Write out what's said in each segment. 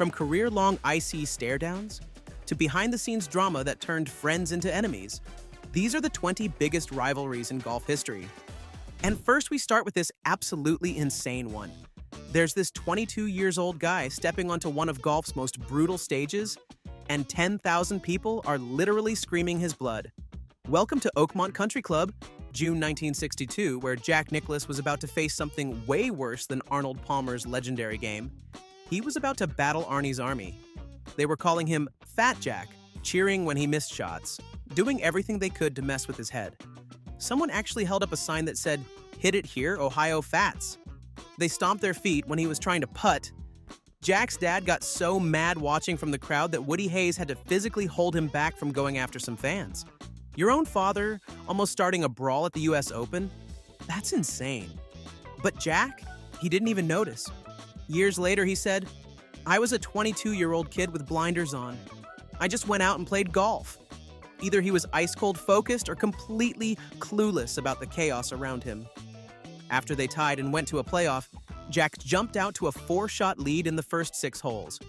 From career-long icy stare-downs to behind-the-scenes drama that turned friends into enemies, these are the 20 biggest rivalries in golf history. And first we start with this absolutely insane one. There's this 22-years-old guy stepping onto one of golf's most brutal stages, and 10,000 people are literally screaming his blood. Welcome to Oakmont Country Club, June 1962, where Jack Nicklaus was about to face something way worse than Arnold Palmer's legendary game. He was about to battle Arnie's army. They were calling him Fat Jack, cheering when he missed shots, doing everything they could to mess with his head. Someone actually held up a sign that said, "Hit it here, Ohio Fats." They stomped their feet when he was trying to putt. Jack's dad got so mad watching from the crowd that Woody Hayes had to physically hold him back from going after some fans. Your own father almost starting a brawl at the US Open? That's insane. But Jack, he didn't even notice. Years later, he said, "I was a 22-year-old kid with blinders on. I just went out and played golf." Either he was ice-cold focused or completely clueless about the chaos around him. After they tied and went to a playoff, Jack jumped out to a 4-shot lead in the first 6 holes.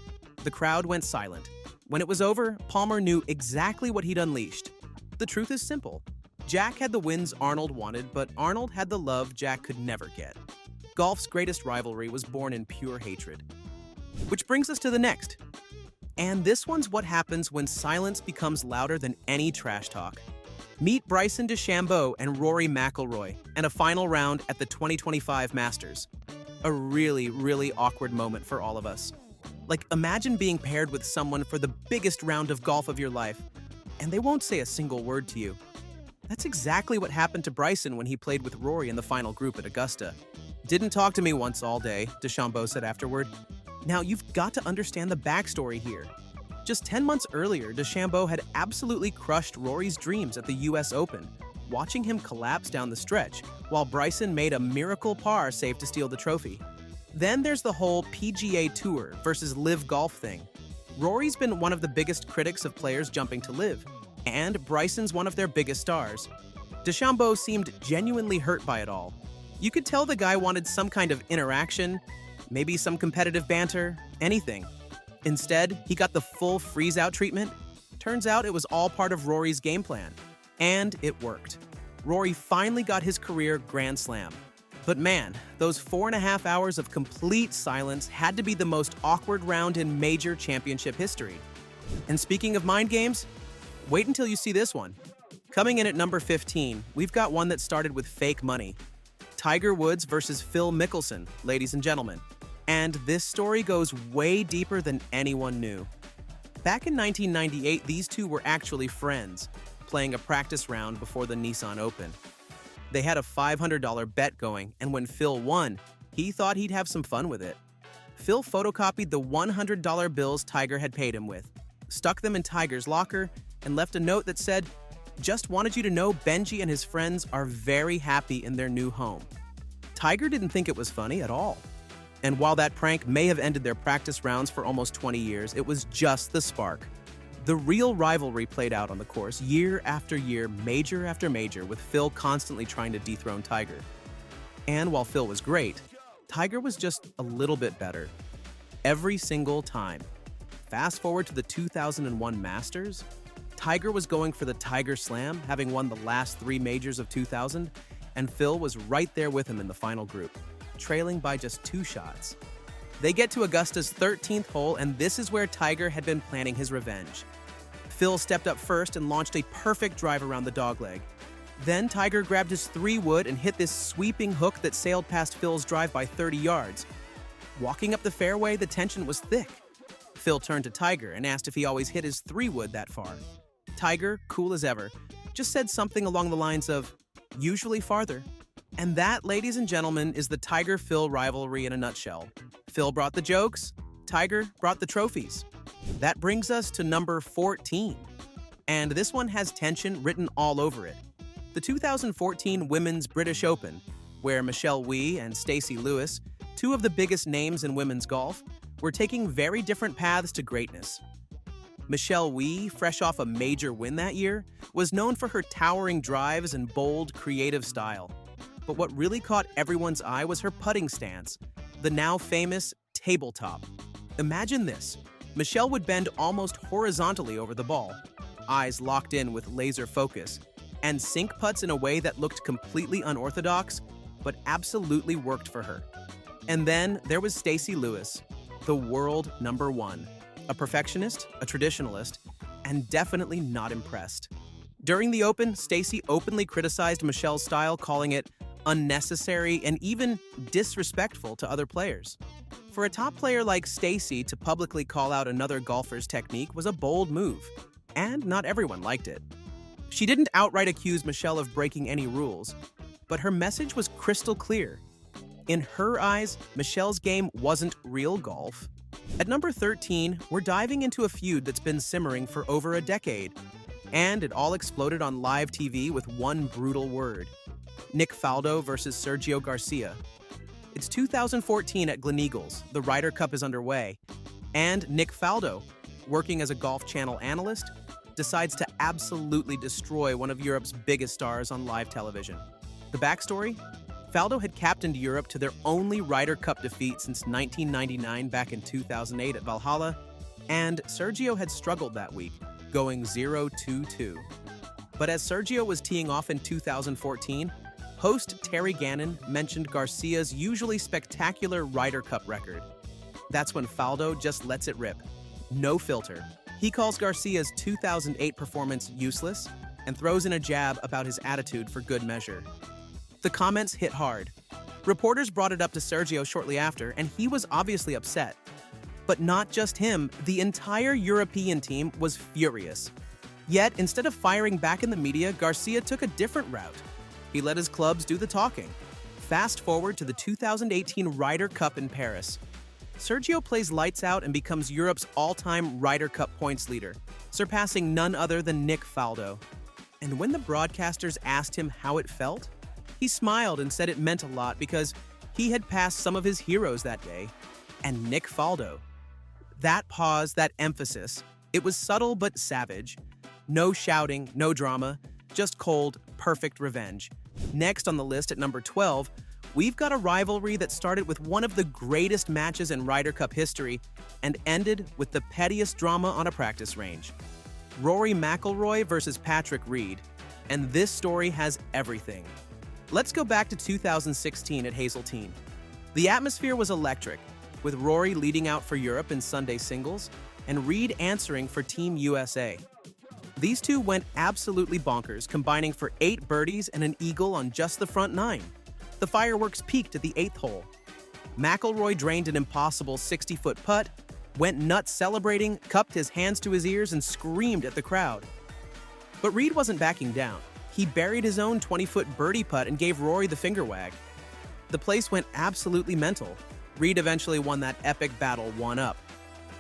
The crowd went silent. When it was over, Palmer knew exactly what he'd unleashed. The truth is simple. Jack had the wins Arnold wanted, but Arnold had the love Jack could never get. Golf's greatest rivalry was born in pure hatred. Which brings us to the next. And this one's what happens when silence becomes louder than any trash talk. Meet Bryson DeChambeau and Rory McIlroy and a final round at the 2025 Masters. A really, really awkward moment for all of us. Like, imagine being paired with someone for the biggest round of golf of your life, and they won't say a single word to you. That's exactly what happened to Bryson when he played with Rory in the final group at Augusta. "Didn't talk to me once all day," DeChambeau said afterward. Now, you've got to understand the backstory here. Just 10 months earlier, DeChambeau had absolutely crushed Rory's dreams at the US Open, watching him collapse down the stretch, while Bryson made a miracle par save to steal the trophy. Then there's the whole PGA Tour versus LIV Golf thing. Rory's been one of the biggest critics of players jumping to LIV, and Bryson's one of their biggest stars. DeChambeau seemed genuinely hurt by it all. You could tell the guy wanted some kind of interaction, maybe some competitive banter, anything. Instead, he got the full freeze-out treatment. Turns out it was all part of Rory's game plan. And it worked. Rory finally got his career Grand Slam. But man, those 4.5 hours of complete silence had to be the most awkward round in major championship history. And speaking of mind games, wait until you see this one. Coming in at number 15, we've got one that started with fake money. Tiger Woods versus Phil Mickelson, ladies and gentlemen. And this story goes way deeper than anyone knew. Back in 1998, these two were actually friends, playing a practice round before the Nissan Open. They had a $500 bet going, and when Phil won, he thought he'd have some fun with it. Phil photocopied the $100 bills Tiger had paid him with, stuck them in Tiger's locker, and left a note that said, "Just wanted you to know Benji and his friends are very happy in their new home." Tiger didn't think it was funny at all. And while that prank may have ended their practice rounds for almost 20 years, it was just the spark. The real rivalry played out on the course year after year, major after major, with Phil constantly trying to dethrone Tiger. And while Phil was great, Tiger was just a little bit better. Every single time. Fast forward to the 2001 Masters, Tiger was going for the Tiger Slam, having won the last 3 majors of 2000, and Phil was right there with him in the final group, trailing by just 2 shots. They get to Augusta's 13th hole, and this is where Tiger had been planning his revenge. Phil stepped up first and launched a perfect drive around the dogleg. Then Tiger grabbed his 3-wood and hit this sweeping hook that sailed past Phil's drive by 30 yards. Walking up the fairway, the tension was thick. Phil turned to Tiger and asked if he always hit his 3-wood that far. Tiger, cool as ever, just said something along the lines of, "Usually farther." And that, ladies and gentlemen, is the Tiger-Phil rivalry in a nutshell. Phil brought the jokes, Tiger brought the trophies. That brings us to number 14. And this one has tension written all over it. The 2014 Women's British Open, where Michelle Wie and Stacey Lewis, 2 of the biggest names in women's golf, were taking very different paths to greatness. Michelle Wie, fresh off a major win that year, was known for her towering drives and bold, creative style. But what really caught everyone's eye was her putting stance, the now famous tabletop. Imagine this. Michelle would bend almost horizontally over the ball, eyes locked in with laser focus, and sink putts in a way that looked completely unorthodox, but absolutely worked for her. And then there was Stacy Lewis, the world number one, a perfectionist, a traditionalist, and definitely not impressed. During the Open, Stacy openly criticized Michelle's style, calling it unnecessary and even disrespectful to other players. For a top player like Stacy to publicly call out another golfer's technique was a bold move, and not everyone liked it. She didn't outright accuse Michelle of breaking any rules, but her message was crystal clear. In her eyes, Michelle's game wasn't real golf. At number 13, we're diving into a feud that's been simmering for over a decade, and it all exploded on live TV with one brutal word: Nick Faldo versus Sergio Garcia. It's 2014 at Gleneagles, the Ryder Cup is underway, and Nick Faldo, working as a Golf Channel analyst, decides to absolutely destroy one of Europe's biggest stars on live television. The backstory? Faldo had captained Europe to their only Ryder Cup defeat since 1999 back in 2008 at Valhalla, and Sergio had struggled that week, going 0-2-2. But as Sergio was teeing off in 2014, host Terry Gannon mentioned Garcia's usually spectacular Ryder Cup record. That's when Faldo just lets it rip. No filter. He calls Garcia's 2008 performance useless and throws in a jab about his attitude for good measure. The comments hit hard. Reporters brought it up to Sergio shortly after, and he was obviously upset. But not just him, the entire European team was furious. Yet, instead of firing back in the media, Garcia took a different route. He let his clubs do the talking. Fast forward to the 2018 Ryder Cup in Paris. Sergio plays lights out and becomes Europe's all-time Ryder Cup points leader, surpassing none other than Nick Faldo. And when the broadcasters asked him how it felt, he smiled and said it meant a lot because he had passed some of his heroes that day, and Nick Faldo. That pause, that emphasis, it was subtle but savage. No shouting, no drama, just cold, perfect revenge. Next on the list at number 12, we've got a rivalry that started with one of the greatest matches in Ryder Cup history and ended with the pettiest drama on a practice range. Rory McIlroy versus Patrick Reed, and this story has everything. Let's go back to 2016 at Hazeltine. The atmosphere was electric, with Rory leading out for Europe in Sunday singles and Reed answering for Team USA. These two went absolutely bonkers, combining for 8 birdies and an eagle on just the front 9. The fireworks peaked at the 8th hole. McIlroy drained an impossible 60-foot putt, went nuts celebrating, cupped his hands to his ears, and screamed at the crowd. But Reed wasn't backing down. He buried his own 20-foot birdie putt and gave Rory the finger wag. The place went absolutely mental. Reed eventually won that epic battle 1-up.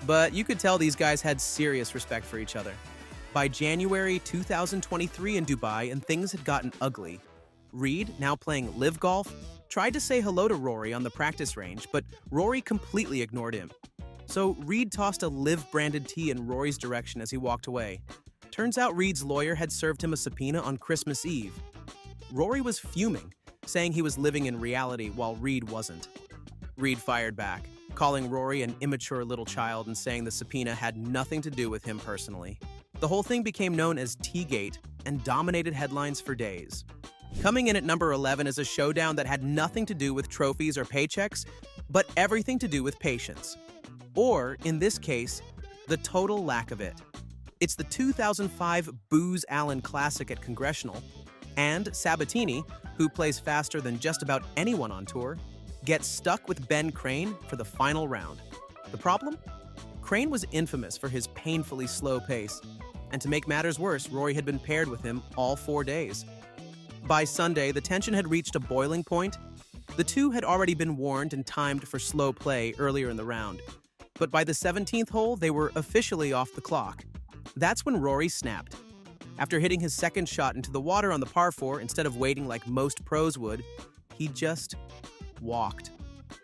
But you could tell these guys had serious respect for each other. By January 2023 in Dubai, and things had gotten ugly. Reed, now playing live golf, tried to say hello to Rory on the practice range, but Rory completely ignored him. So Reed tossed a live-branded tee in Rory's direction as he walked away. Turns out Reed's lawyer had served him a subpoena on Christmas Eve. Rory was fuming, saying he was living in reality while Reed wasn't. Reed fired back, calling Rory an immature little child and saying the subpoena had nothing to do with him personally. The whole thing became known as Teagate and dominated headlines for days. Coming in at number 11 is a showdown that had nothing to do with trophies or paychecks, but everything to do with patience. Or, in this case, the total lack of it. It's the 2005 Booz Allen Classic at Congressional, and Sabatini, who plays faster than just about anyone on tour, gets stuck with Ben Crane for the final round. The problem? Crane was infamous for his painfully slow pace, and to make matters worse, Rory had been paired with him all 4 days. By Sunday, the tension had reached a boiling point. The two had already been warned and timed for slow play earlier in the round, but by the 17th hole, they were officially off the clock. That's when Rory snapped. After hitting his second shot into the water on the par 4 instead of waiting like most pros would, he just walked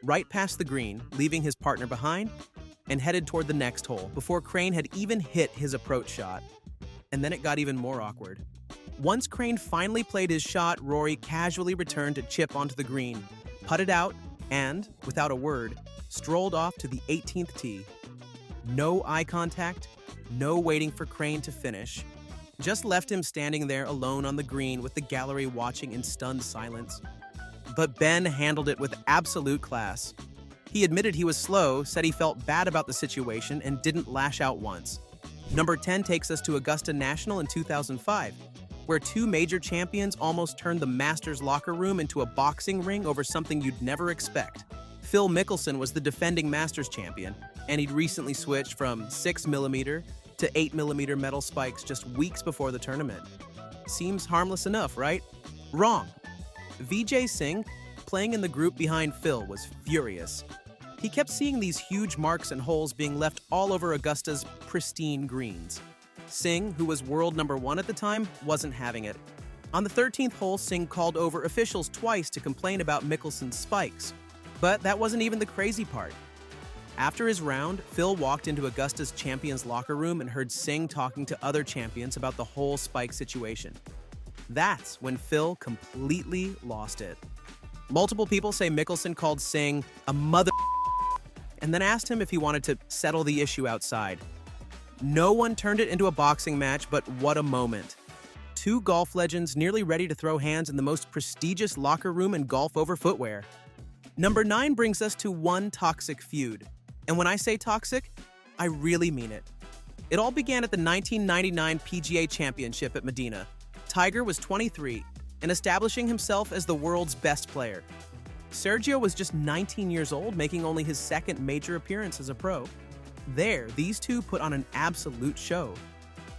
right past the green, leaving his partner behind, and headed toward the next hole before Crane had even hit his approach shot. And then it got even more awkward. Once Crane finally played his shot, Rory casually returned to chip onto the green, putted out, and, without a word, strolled off to the 18th tee. No eye contact, no waiting for Crane to finish. Just left him standing there alone on the green with the gallery watching in stunned silence. But Ben handled it with absolute class. He admitted he was slow, said he felt bad about the situation, and didn't lash out once. Number 10 takes us to Augusta National in 2005, where two major champions almost turned the Masters locker room into a boxing ring over something you'd never expect. Phil Mickelson was the defending Masters champion, and he'd recently switched from 6mm to 8mm metal spikes just weeks before the tournament. Seems harmless enough, right? Wrong. Vijay Singh, playing in the group behind Phil, was furious. He kept seeing these huge marks and holes being left all over Augusta's pristine greens. Singh, who was world number 1 at the time, wasn't having it. On the 13th hole, Singh called over officials twice to complain about Mickelson's spikes. But that wasn't even the crazy part. After his round, Phil walked into Augusta's champions locker room and heard Singh talking to other champions about the whole spike situation. That's when Phil completely lost it. Multiple people say Mickelson called Singh a mother and then asked him if he wanted to settle the issue outside. No one turned it into a boxing match, but what a moment. Two golf legends nearly ready to throw hands in the most prestigious locker room in golf over footwear. Number 9 brings us to one toxic feud. And when I say toxic, I really mean it. It all began at the 1999 PGA Championship at Medina. Tiger was 23 and establishing himself as the world's best player. Sergio was just 19 years old, making only his second major appearance as a pro. There, these two put on an absolute show.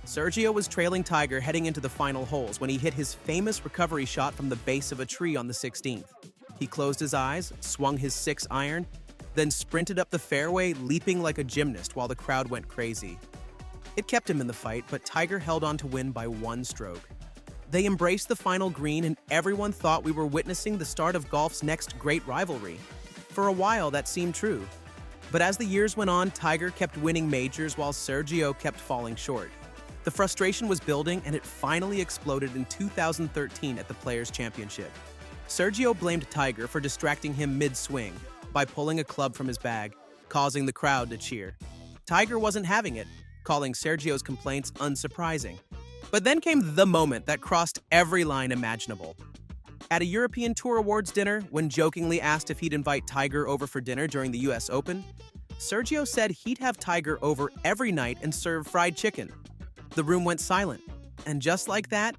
Sergio was trailing Tiger heading into the final holes when he hit his famous recovery shot from the base of a tree on the 16th. He closed his eyes, swung his 6-iron, then sprinted up the fairway, leaping like a gymnast while the crowd went crazy. It kept him in the fight, but Tiger held on to win by 1 stroke. They embraced the final green, and everyone thought we were witnessing the start of golf's next great rivalry. For a while, that seemed true. But as the years went on, Tiger kept winning majors while Sergio kept falling short. The frustration was building, and it finally exploded in 2013 at the Players' Championship. Sergio blamed Tiger for distracting him mid-swing by pulling a club from his bag, causing the crowd to cheer. Tiger wasn't having it, calling Sergio's complaints unsurprising. But then came the moment that crossed every line imaginable. At a European Tour Awards dinner, when jokingly asked if he'd invite Tiger over for dinner during the US Open, Sergio said he'd have Tiger over every night and serve fried chicken. The room went silent, and just like that,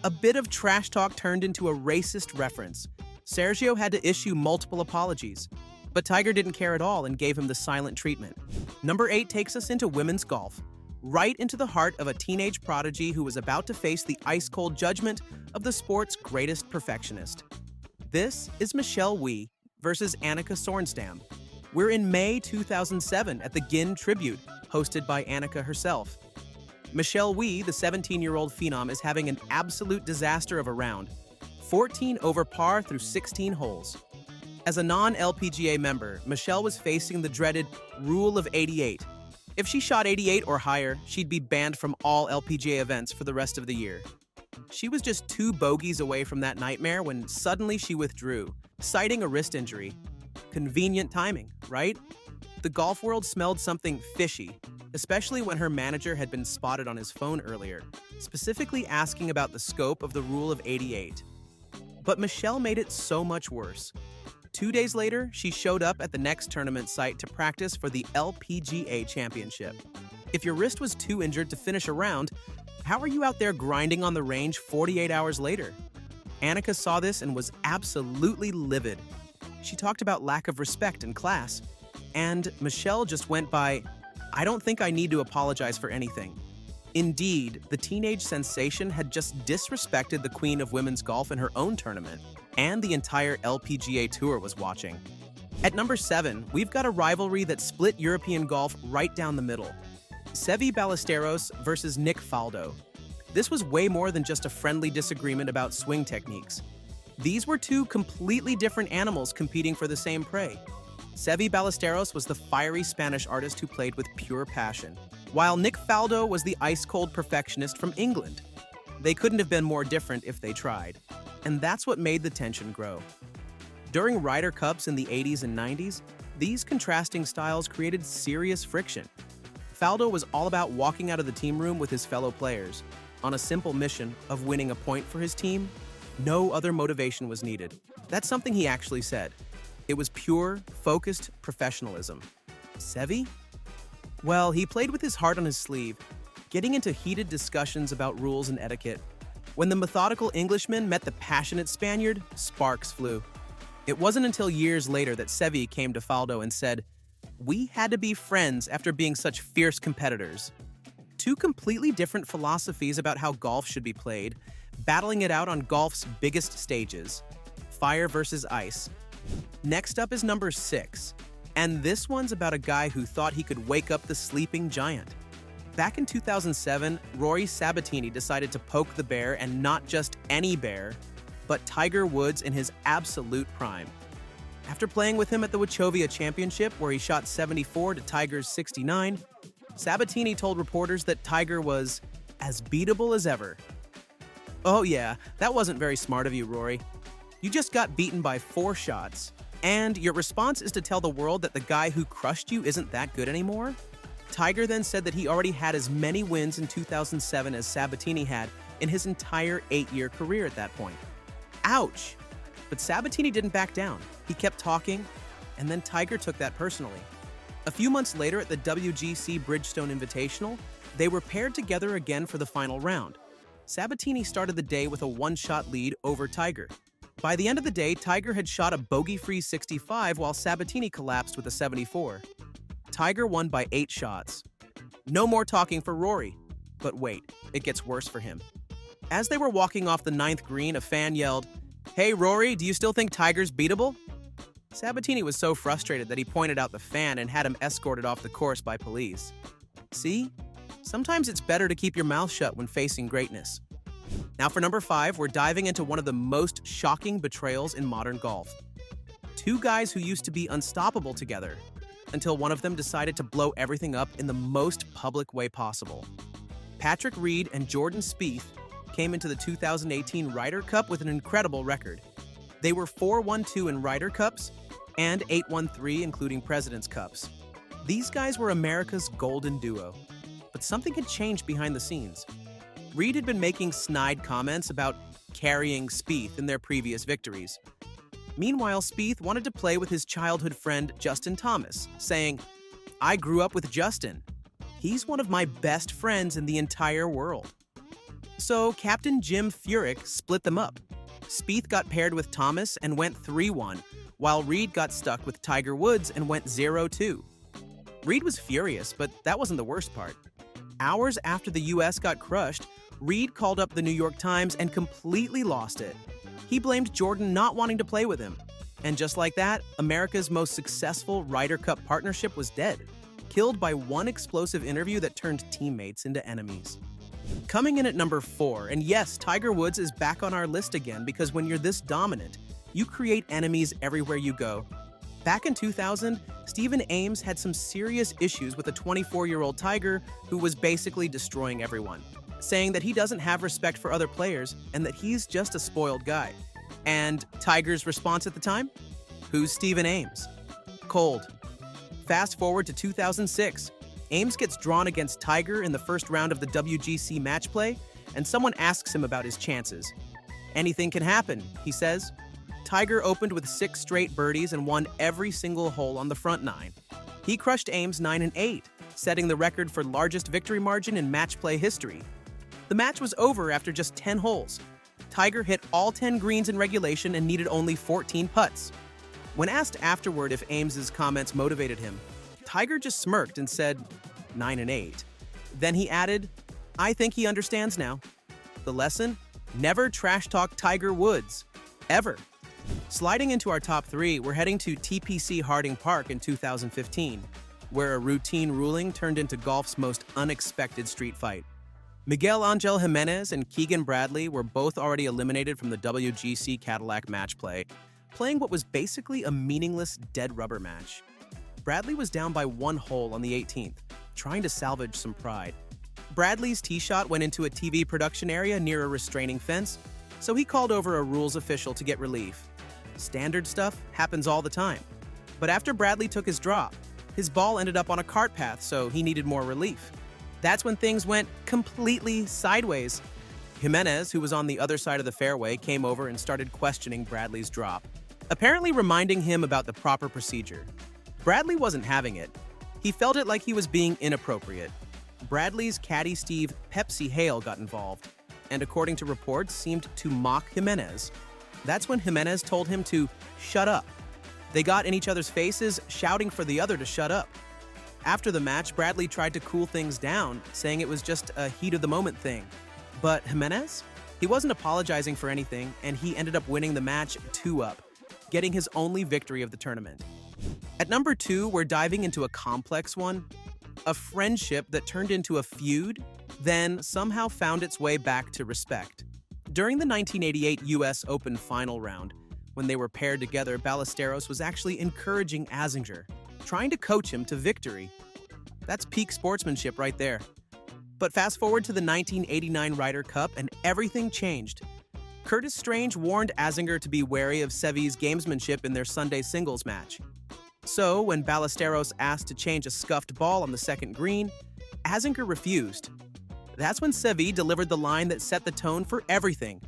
a bit of trash talk turned into a racist reference. Sergio had to issue multiple apologies, but Tiger didn't care at all and gave him the silent treatment. Number 8 takes us into women's golf, right into the heart of a teenage prodigy who was about to face the ice-cold judgment of the sport's greatest perfectionist. This is Michelle Wie versus Annika Sorenstam. We're in May 2007 at the Ginn Tribute, hosted by Annika herself. Michelle Wie, the 17-year-old phenom, is having an absolute disaster of a round, 14 over par through 16 holes. As a non-LPGA member, Michelle was facing the dreaded Rule of 88. If she shot 88 or higher, she'd be banned from all LPGA events for the rest of the year. She was just 2 bogeys away from that nightmare when suddenly she withdrew, citing a wrist injury. Convenient timing, right? The golf world smelled something fishy, especially when her manager had been spotted on his phone earlier, specifically asking about the scope of the Rule of 88. But Michelle made it so much worse. 2 days later, she showed up at the next tournament site to practice for the LPGA Championship. If your wrist was too injured to finish a round, how are you out there grinding on the range 48 hours later? Annika saw this and was absolutely livid. She talked about lack of respect and class. And Michelle just went by, "I don't think I need to apologize for anything." Indeed, the teenage sensation had just disrespected the queen of women's golf in her own tournament, and the entire LPGA Tour was watching. At number 7, we've got a rivalry that split European golf right down the middle. Seve Ballesteros versus Nick Faldo. This was way more than just a friendly disagreement about swing techniques. These were 2 completely different animals competing for the same prey. Seve Ballesteros was the fiery Spanish artist who played with pure passion, while Nick Faldo was the ice-cold perfectionist from England. They couldn't have been more different if they tried, and that's what made the tension grow. During Ryder Cups in the 80s and 90s, these contrasting styles created serious friction. Faldo was all about walking out of the team room with his fellow players on a simple mission of winning a point for his team. No other motivation was needed. That's something he actually said. It was pure, focused professionalism. Sevi? Well, he played with his heart on his sleeve, getting into heated discussions about rules and etiquette. When the methodical Englishman met the passionate Spaniard, sparks flew. It wasn't until years later that Sevi came to Faldo and said, "We had to be friends after being such fierce competitors." Two completely different philosophies about how golf should be played, battling it out on golf's biggest stages. Fire versus ice. Next up is number 6, and this one's about a guy who thought he could wake up the sleeping giant. Back in 2007, Rory Sabatini decided to poke the bear, and not just any bear, but Tiger Woods in his absolute prime. After playing with him at the Wachovia Championship, where he shot 74 to Tiger's 69, Sabatini told reporters that Tiger was as beatable as ever. Oh yeah, that wasn't very smart of you, Rory. You just got beaten by 4 shots, and your response is to tell the world that the guy who crushed you isn't that good anymore? Tiger then said that he already had as many wins in 2007 as Sabatini had in his entire 8-year career at that point. Ouch! But Sabatini didn't back down. He kept talking, and then Tiger took that personally. A few months later at the WGC Bridgestone Invitational, they were paired together again for the final round. Sabatini started the day with a 1-shot lead over Tiger. By the end of the day, Tiger had shot a bogey-free 65 while Sabatini collapsed with a 74. Tiger won by 8 shots. No more talking for Rory. But wait, it gets worse for him. As they were walking off the 9th green, a fan yelled, "Hey Rory, do you still think Tiger's beatable?" Sabatini was so frustrated that he pointed out the fan and had him escorted off the course by police. See? Sometimes it's better to keep your mouth shut when facing greatness. Now for number 5, we're diving into one of the most shocking betrayals in modern golf. Two guys who used to be unstoppable together, until one of them decided to blow everything up in the most public way possible. Patrick Reed and Jordan Spieth came into the 2018 Ryder Cup with an incredible record. They were 4-1-2 in Ryder Cups and 8-1-3 including President's Cups. These guys were America's golden duo. But something had changed behind the scenes. Reed had been making snide comments about carrying Spieth in their previous victories. Meanwhile, Spieth wanted to play with his childhood friend Justin Thomas, saying, "I grew up with Justin. He's one of my best friends in the entire world." So Captain Jim Furyk split them up. Spieth got paired with Thomas and went 3-1, while Reed got stuck with Tiger Woods and went 0-2. Reed was furious, but that wasn't the worst part. Hours after the US got crushed, Reed called up the New York Times and completely lost it. He blamed Jordan not wanting to play with him. And just like that, America's most successful Ryder Cup partnership was dead, killed by one explosive interview that turned teammates into enemies. Coming in at number 4, and yes, Tiger Woods is back on our list again because when you're this dominant, you create enemies everywhere you go. Back in 2000, Stephen Ames had some serious issues with a 24-year-old Tiger who was basically destroying everyone, saying that he doesn't have respect for other players and that he's just a spoiled guy. And Tiger's response at the time? Who's Stephen Ames? Cold. Fast forward to 2006. Ames gets drawn against Tiger in the first round of the WGC match play, and someone asks him about his chances. "Anything can happen," he says. Tiger opened with 6 straight birdies and won every single hole on the front 9. He crushed Ames 9-8, setting the record for largest victory margin in match play history. The match was over after just 10 holes. Tiger hit all 10 greens in regulation and needed only 14 putts. When asked afterward if Ames's comments motivated him, Tiger just smirked and said, 9-8. Then he added, "I think he understands now." The lesson? Never trash talk Tiger Woods. Ever. Sliding into our top 3, we're heading to TPC Harding Park in 2015, where a routine ruling turned into golf's most unexpected street fight. Miguel Angel Jimenez and Keegan Bradley were both already eliminated from the WGC Cadillac match play, playing what was basically a meaningless dead rubber match. Bradley was down by 1 hole on the 18th, trying to salvage some pride. Bradley's tee shot went into a TV production area near a restraining fence, so he called over a rules official to get relief. Standard stuff happens all the time. But after Bradley took his drop, His ball ended up on a cart path, so he needed more relief. That's when things went completely sideways. Jimenez, who was on the other side of the fairway, came over and started questioning Bradley's drop, apparently reminding him about the proper procedure. Bradley wasn't having it. He felt it like he was being inappropriate. Bradley's caddy Steve Pepsi Hale got involved, and according to reports, seemed to mock Jimenez. That's when Jimenez told him to shut up. They got in each other's faces, shouting for the other to shut up. After the match, Bradley tried to cool things down, saying it was just a heat-of-the-moment thing. But Jimenez? He wasn't apologizing for anything, and he ended up winning the match 2-up, getting his only victory of the tournament. At number 2, we're diving into a complex one. A friendship that turned into a feud, then somehow found its way back to respect. During the 1988 US Open final round, when they were paired together, Ballesteros was actually encouraging Azinger, trying to coach him to victory. That's peak sportsmanship right there. But fast forward to the 1989 Ryder Cup and everything changed. Curtis Strange warned Azinger to be wary of Seve's gamesmanship in their Sunday singles match. So, when Ballesteros asked to change a scuffed ball on the second green, Azinger refused. That's when Seve delivered the line that set the tone for everything.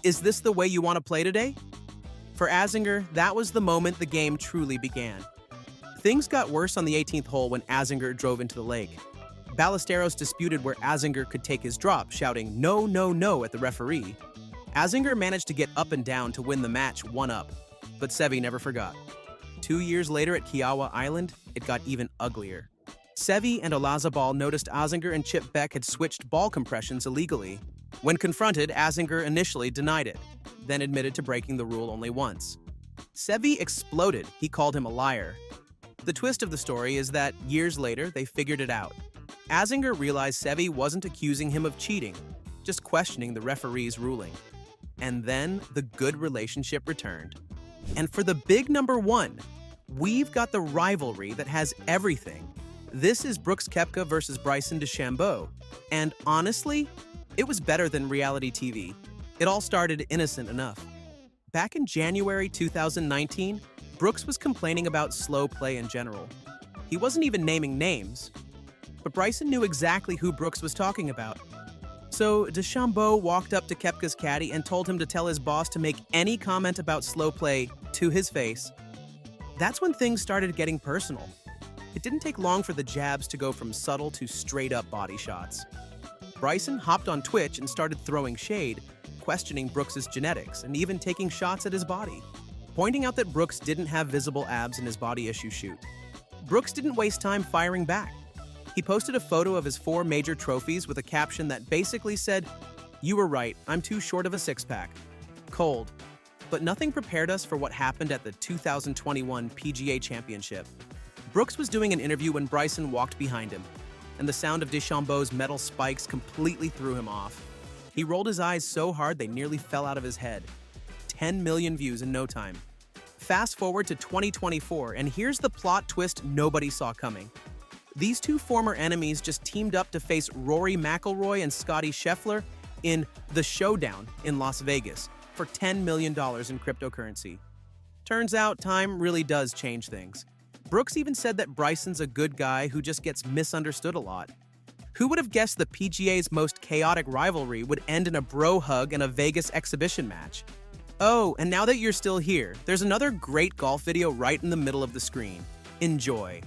"Is this the way you want to play today?" For Azinger, that was the moment the game truly began. Things got worse on the 18th hole when Azinger drove into the lake. Ballesteros disputed where Azinger could take his drop, shouting "no, no, no" at the referee. Azinger managed to get up and down to win the match 1-up, but Seve never forgot. 2 years later at Kiawah Island, it got even uglier. Seve and Olazabal noticed Azinger and Chip Beck had switched ball compressions illegally. When confronted, Azinger initially denied it, then admitted to breaking the rule only once. Seve exploded. He called him a liar. The twist of the story is that years later, they figured it out. Azinger realized Seve wasn't accusing him of cheating, just questioning the referee's ruling. And then the good relationship returned. And for the big number 1, we've got the rivalry that has everything. This is Brooks Koepka versus Bryson DeChambeau. And honestly, it was better than reality TV. It all started innocent enough. Back in January 2019, Brooks was complaining about slow play in general. He wasn't even naming names. But Bryson knew exactly who Brooks was talking about. So DeChambeau walked up to Koepka's caddy and told him to tell his boss to make any comment about slow play to his face. That's when things started getting personal. It didn't take long for the jabs to go from subtle to straight-up body shots. Bryson hopped on Twitch and started throwing shade, questioning Brooks's genetics and even taking shots at his body, pointing out that Brooks didn't have visible abs in his body issue shoot. Brooks didn't waste time firing back. He posted a photo of his 4 major trophies with a caption that basically said, "You were right, I'm too short of a six-pack." Cold. But nothing prepared us for what happened at the 2021 PGA Championship. Brooks was doing an interview when Bryson walked behind him, and the sound of DeChambeau's metal spikes completely threw him off. He rolled his eyes so hard they nearly fell out of his head. 10 million views in no time. Fast forward to 2024, and here's the plot twist nobody saw coming. These 2 former enemies just teamed up to face Rory McIlroy and Scottie Scheffler in The Showdown in Las Vegas for $10 million in cryptocurrency. Turns out time really does change things. Brooks even said that Bryson's a good guy who just gets misunderstood a lot. Who would have guessed the PGA's most chaotic rivalry would end in a bro hug and a Vegas exhibition match? Oh, and now that you're still here, there's another great golf video right in the middle of the screen. Enjoy.